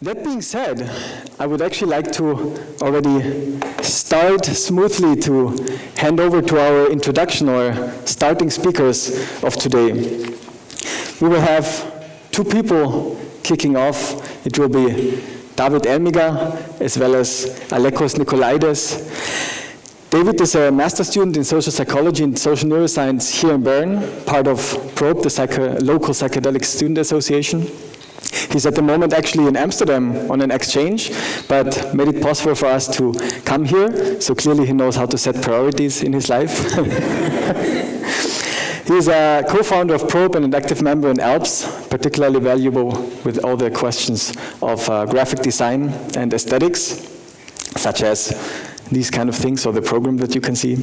That being said, I would actually like to already start smoothly to hand over to our introduction or starting speakers of today. We will have two people kicking off. It will be David Elmiger as well as Alekos Nikolaides. David is a master's student in social psychology and social neuroscience here in Bern, part of PROBE, the local psychedelic student association. He's at the moment actually in Amsterdam on an exchange, but made it possible for us to come here, so clearly he knows how to set priorities in his life. He's a co-founder of PROBE and an active member in ALPS, particularly valuable with all the questions of graphic design and aesthetics, such as these kind of things, or the program that you can see.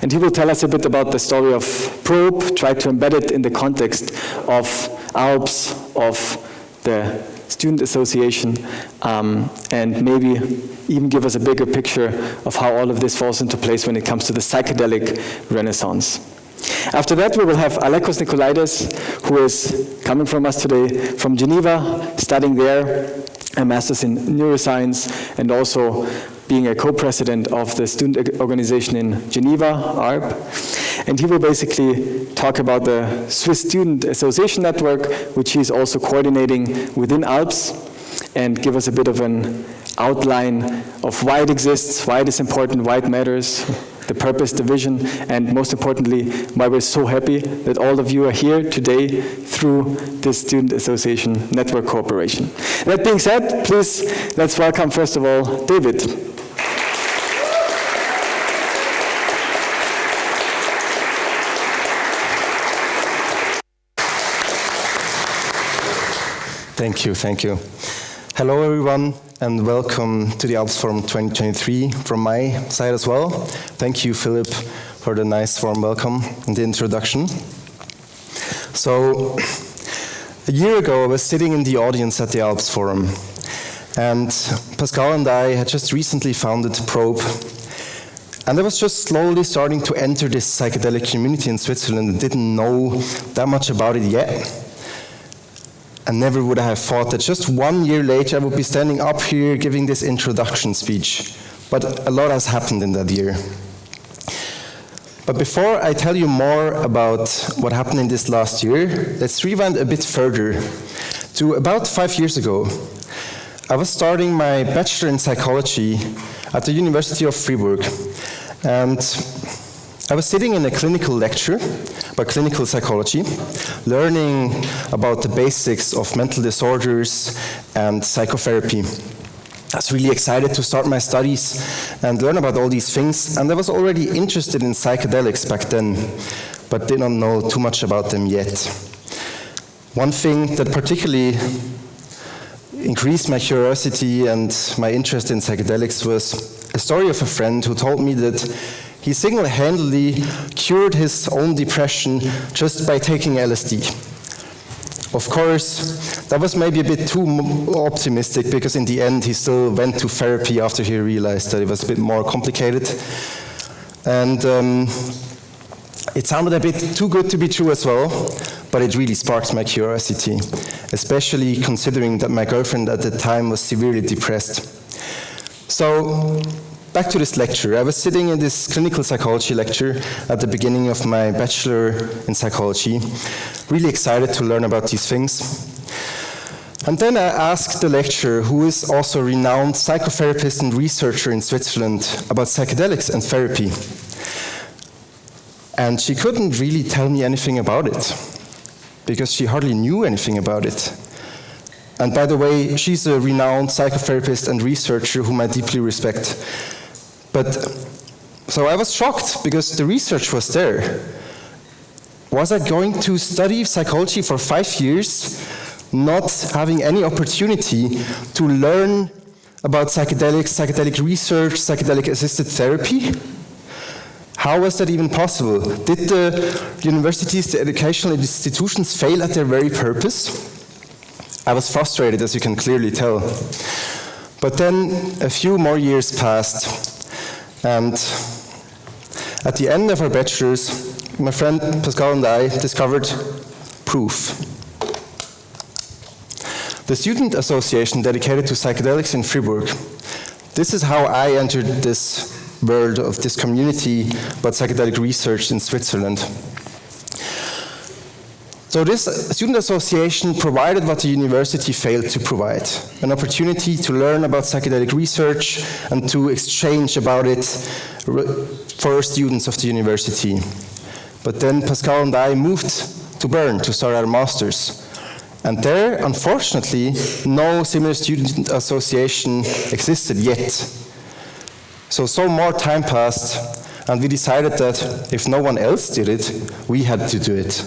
And he will tell us a bit about the story of PROBE, try to embed it in the context of ALPS, of the student association, and maybe even give us a bigger picture of how all of this falls into place when it comes to the psychedelic renaissance. After that, we will have Alekos Nikolaides, who is coming from us today from Geneva, studying there a master's in neuroscience and also being a co-president of the student organization in Geneva, ARP. And he will basically talk about the Swiss Student Association Network, which he's also coordinating within ALPS, and give us a bit of an outline of why it exists, why it is important, why it matters, the purpose, the vision, and most importantly, why we're so happy that all of you are here today through this Student Association Network Cooperation. That being said, please, let's welcome first of all, David. Thank you, thank you. Hello everyone, and welcome to the ALPS Forum 2023 from my side as well. Thank you, Philip, for the nice warm welcome and the introduction. So, a year ago I was sitting in the audience at the ALPS Forum, and Pascal and I had just recently founded PROBE, and I was just slowly starting to enter this psychedelic community in Switzerland and didn't know that much about it yet. I never would have thought that just 1 year later I would be standing up here giving this introduction speech. But a lot has happened in that year. But before I tell you more about what happened in this last year, let's rewind a bit further to about 5 years ago. I was starting my bachelor in psychology at the University of Fribourg, and I was sitting in a clinical lecture about clinical psychology, learning about the basics of mental disorders and psychotherapy. I was really excited to start my studies and learn about all these things, and I was already interested in psychedelics back then, but did not know too much about them yet. One thing that particularly increased my curiosity and my interest in psychedelics was a story of a friend who told me that he single-handedly cured his own depression just by taking LSD. Of course, that was maybe a bit too optimistic, because in the end he still went to therapy after he realized that it was a bit more complicated. And it sounded a bit too good to be true as well, but it really sparked my curiosity, especially considering that my girlfriend at the time was severely depressed. So, back to this lecture. I was sitting in this clinical psychology lecture at the beginning of my bachelor in psychology, really excited to learn about these things. And then I asked the lecturer, who is also a renowned psychotherapist and researcher in Switzerland, about psychedelics and therapy. And she couldn't really tell me anything about it, because she hardly knew anything about it. And by the way, she's a renowned psychotherapist and researcher whom I deeply respect. But, so I was shocked, because the research was there. Was I going to study psychology for 5 years, not having any opportunity to learn about psychedelics, psychedelic research, psychedelic-assisted therapy? How was that even possible? Did the universities, the educational institutions fail at their very purpose? I was frustrated, as you can clearly tell. But then a few more years passed, and at the end of our bachelor's, my friend Pascal and I discovered proof. the student association dedicated to psychedelics in Fribourg. This is how I entered this world of this community about psychedelic research in Switzerland. So this student association provided what the university failed to provide, an opportunity to learn about psychedelic research and to exchange about it for students of the university. But then Pascal and I moved to Bern to start our masters. And there, unfortunately, no similar student association existed yet. So more time passed, and we decided that if no one else did it, we had to do it.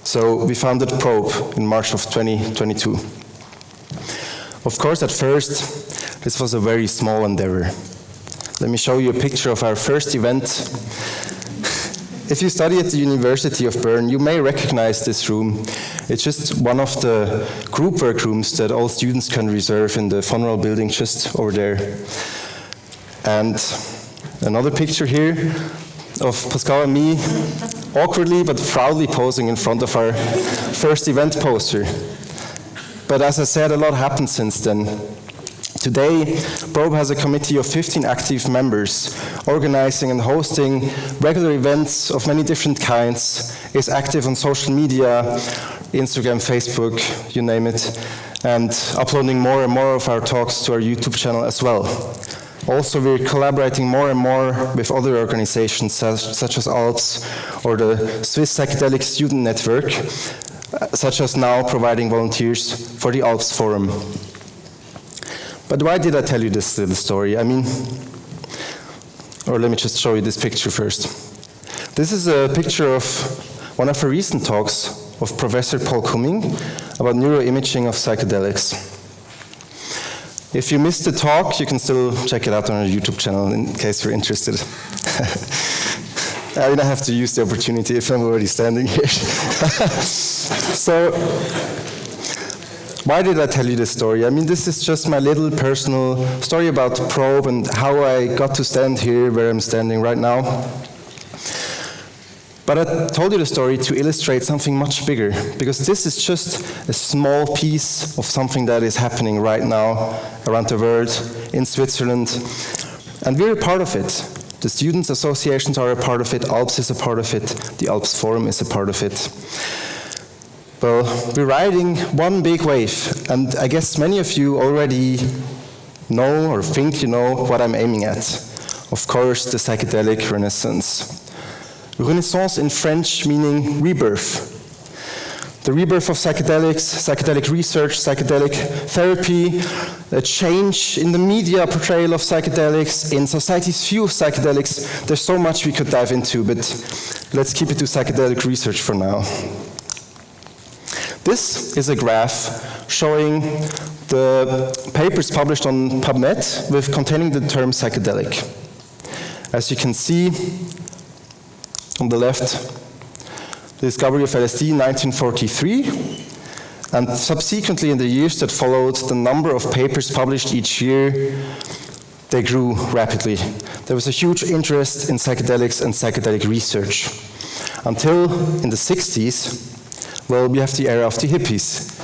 So we founded Probe in March of 2022. Of course, at first, this was a very small endeavor. Let me show you a picture of our first event. If you study at the University of Bern, you may recognize this room. It's just one of the group work rooms that all students can reserve in the Funeral building just over there. And another picture here of Pascal and me, awkwardly but proudly posing in front of our first event poster. But as I said, a lot happened since then. Today, Probe has a committee of 15 active members, organizing and hosting regular events of many different kinds, is active on social media, Instagram, Facebook, you name it, and uploading more and more of our talks to our YouTube channel as well. Also, we're collaborating more and more with other organizations such as ALPS or the Swiss Psychedelic Student Network, such as now providing volunteers for the ALPS Forum. But why did I tell you this little story? I mean, or let me just show you this picture first. This is a picture of one of our recent talks of Professor Paul Cumming about neuroimaging of psychedelics. If you missed the talk, you can still check it out on our YouTube channel in case you're interested. I mean, I have to use the opportunity if I'm already standing here. So, why did I tell you this story? I mean, this is just my little personal story about Probe and how I got to stand here where I'm standing right now. But I told you the story to illustrate something much bigger, because this is just a small piece of something that is happening right now around the world, in Switzerland, and we're a part of it. The students' associations are a part of it, ALPS is a part of it, the ALPS Forum is a part of it. Well, we're riding one big wave, and I guess many of you already know or think you know what I'm aiming at. Of course, the psychedelic renaissance. Renaissance in French meaning rebirth. The rebirth of psychedelics, psychedelic research, psychedelic therapy, a change in the media portrayal of psychedelics, in society's view of psychedelics. There's so much we could dive into, but let's keep it to psychedelic research for now. This is a graph showing the papers published on PubMed with containing the term psychedelic. As you can see on the left, the discovery of LSD in 1943, and subsequently in the years that followed, the number of papers published each year, they grew rapidly. There was a huge interest in psychedelics and psychedelic research. Until in the 60s, well, we have the era of the hippies.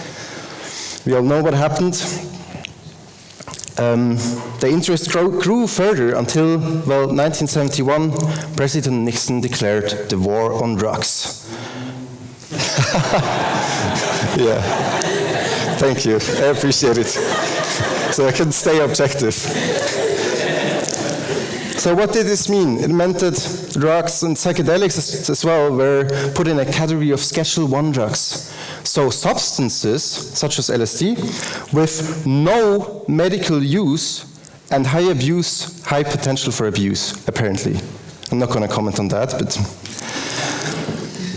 We all know what happened. The interest grew further until, well, 1971, President Nixon declared the war on drugs. Yeah, thank you, I appreciate it. So I can stay objective. So what did this mean? It meant that drugs and psychedelics as well were put in a category of Schedule I drugs. So substances, such as LSD, with no medical use and high potential for abuse, apparently. I'm not going to comment on that, but...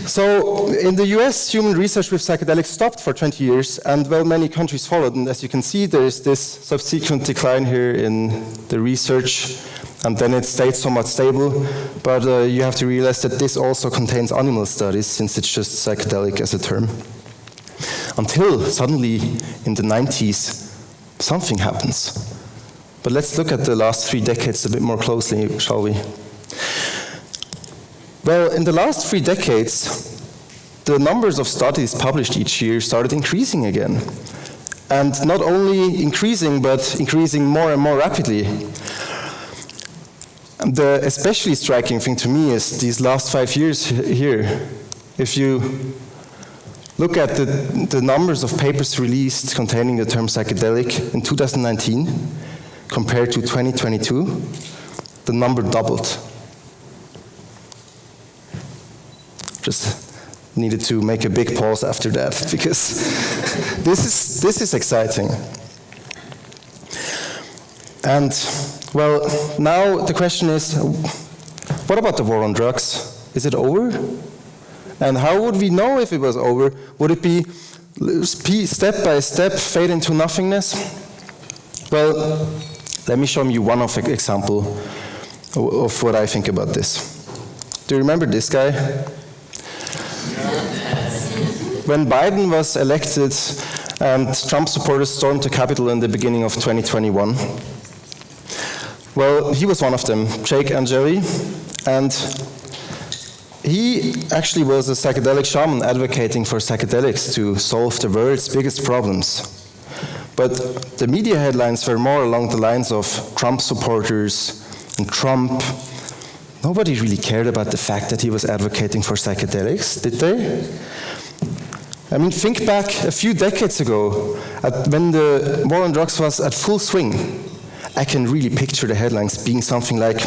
So in the US, human research with psychedelics stopped for 20 years, and well, many countries followed. And as you can see, there is this subsequent decline here in the research, and then it stayed somewhat stable. But you have to realize that this also contains animal studies, since it's just psychedelic as a term. Until suddenly, in the 90s, something happens. But let's look at the last 3 decades a bit more closely, shall we? Well, in the last 3 decades, the numbers of studies published each year started increasing again. And not only increasing, but increasing more and more rapidly. The especially striking thing to me is these last 5 years here. If you look at the numbers of papers released containing the term psychedelic in 2019 compared to 2022, the number doubled. Just needed to make a big pause after that, because this is exciting. And, well, now the question is, what about the war on drugs? Is it over? And how would we know if it was over? Would it be step by step fade into nothingness? Well, let me show you one example of what I think about this. Do you remember this guy? When Biden was elected and Trump supporters stormed the Capitol in the beginning of 2021, well, he was one of them, Jake Angeli, and he actually was a psychedelic shaman advocating for psychedelics to solve the world's biggest problems. But the media headlines were more along the lines of Trump supporters and Trump. Nobody really cared about the fact that he was advocating for psychedelics, did they? I mean, think back a few decades ago, when the war on drugs was at full swing. I can really picture the headlines being something like,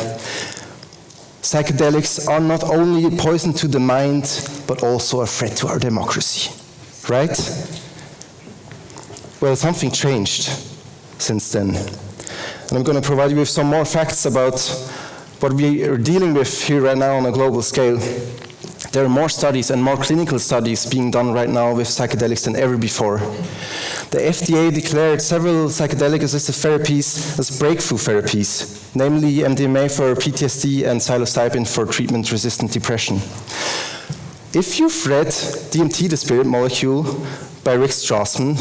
psychedelics are not only a poison to the mind, but also a threat to our democracy, right? Well, something changed since then. And I'm going to provide you with some more facts about what we are dealing with here right now on a global scale. There are more studies and more clinical studies being done right now with psychedelics than ever before. The FDA declared several psychedelic-assisted therapies as breakthrough therapies, namely MDMA for PTSD and psilocybin for treatment-resistant depression. If you've read DMT, the Spirit Molecule, by Rick Strassman,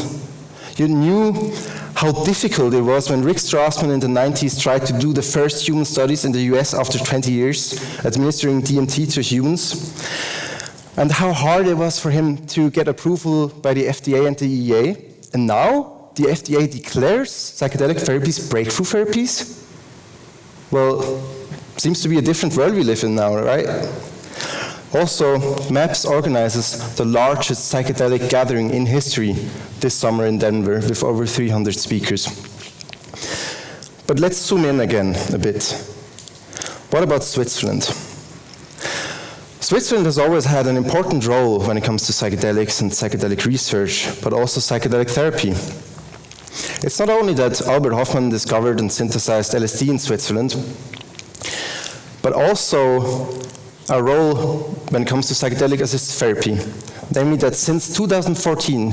you knew how difficult it was when Rick Strassman in the 90s tried to do the first human studies in the US after 20 years, administering DMT to humans, and how hard it was for him to get approval by the FDA and the EEA. And now, the FDA declares psychedelic therapies breakthrough therapies? Well, seems to be a different world we live in now, right? Also, MAPS organizes the largest psychedelic gathering in history this summer in Denver with over 300 speakers. But let's zoom in again a bit. What about Switzerland? Switzerland has always had an important role when it comes to psychedelics and psychedelic research, but also psychedelic therapy. It's not only that Albert Hofmann discovered and synthesized LSD in Switzerland, but also a role when it comes to psychedelic-assisted therapy. Namely that since 2014,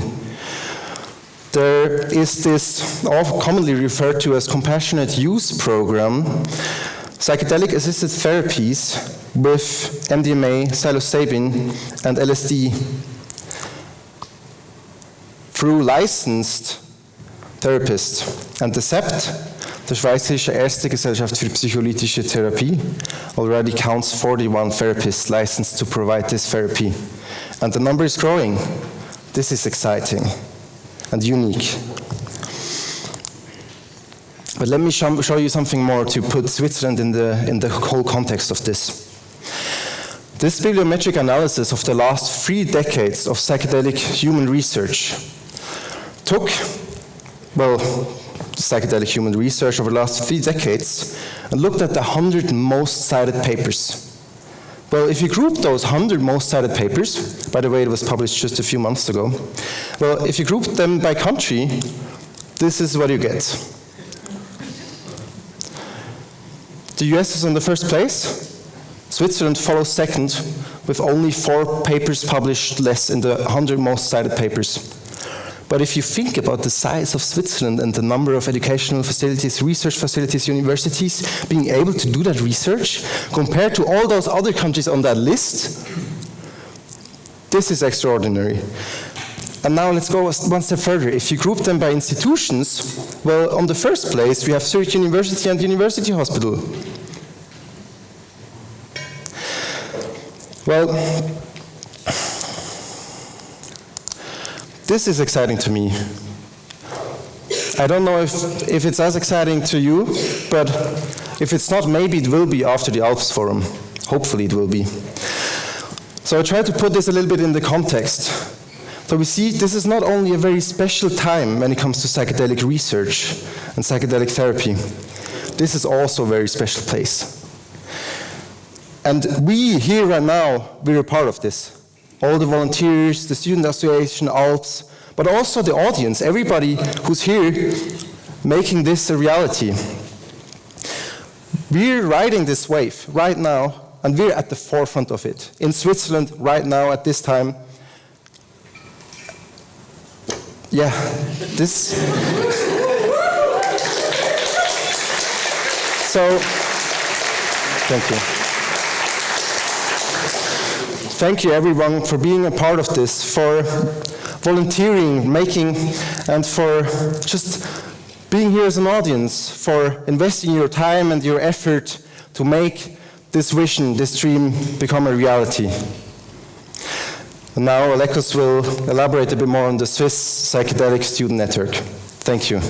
there is this commonly referred to as compassionate use program, psychedelic-assisted therapies with MDMA, psilocybin, and LSD through licensed therapists. And the SEPT, the Schweizerische Erste Gesellschaft für psycholytische Therapie, already counts 41 therapists licensed to provide this therapy. And the number is growing. This is exciting and unique. But let me show you something more to put Switzerland in the whole context of this. This bibliometric analysis of the last 3 decades of psychedelic human research took, well, psychedelic human research over the last 3 decades and looked at the 100 most cited papers. Well, if you group those 100 most cited papers, by the way, it was published just a few months ago, well, if you group them by country, this is what you get. The US is in the first place. Switzerland follows second, with only 4 papers published less in the 100 most cited papers. But if you think about the size of Switzerland and the number of educational facilities, research facilities, universities being able to do that research, compared to all those other countries on that list, this is extraordinary. And now let's go one step further. If you group them by institutions, well, on the first place, we have Zurich University and University Hospital. Well, this is exciting to me. I don't know if it's as exciting to you, but if it's not, maybe it will be after the ALPS Forum. Hopefully it will be. So I try to put this a little bit in the context. So we see this is not only a very special time when it comes to psychedelic research and psychedelic therapy. This is also a very special place. And we here right now, we're a part of this. All the volunteers, the Student Association, ALPS, but also the audience, everybody who's here making this a reality. We're riding this wave right now, and we're at the forefront of it. In Switzerland right now at this time. Yeah, this. So, thank you. Thank you everyone for being a part of this, for volunteering, making, and for just being here as an audience, for investing your time and your effort to make this vision, this dream become a reality. And now Alekos will elaborate a bit more on the Swiss Psychedelic Student Network. Thank you.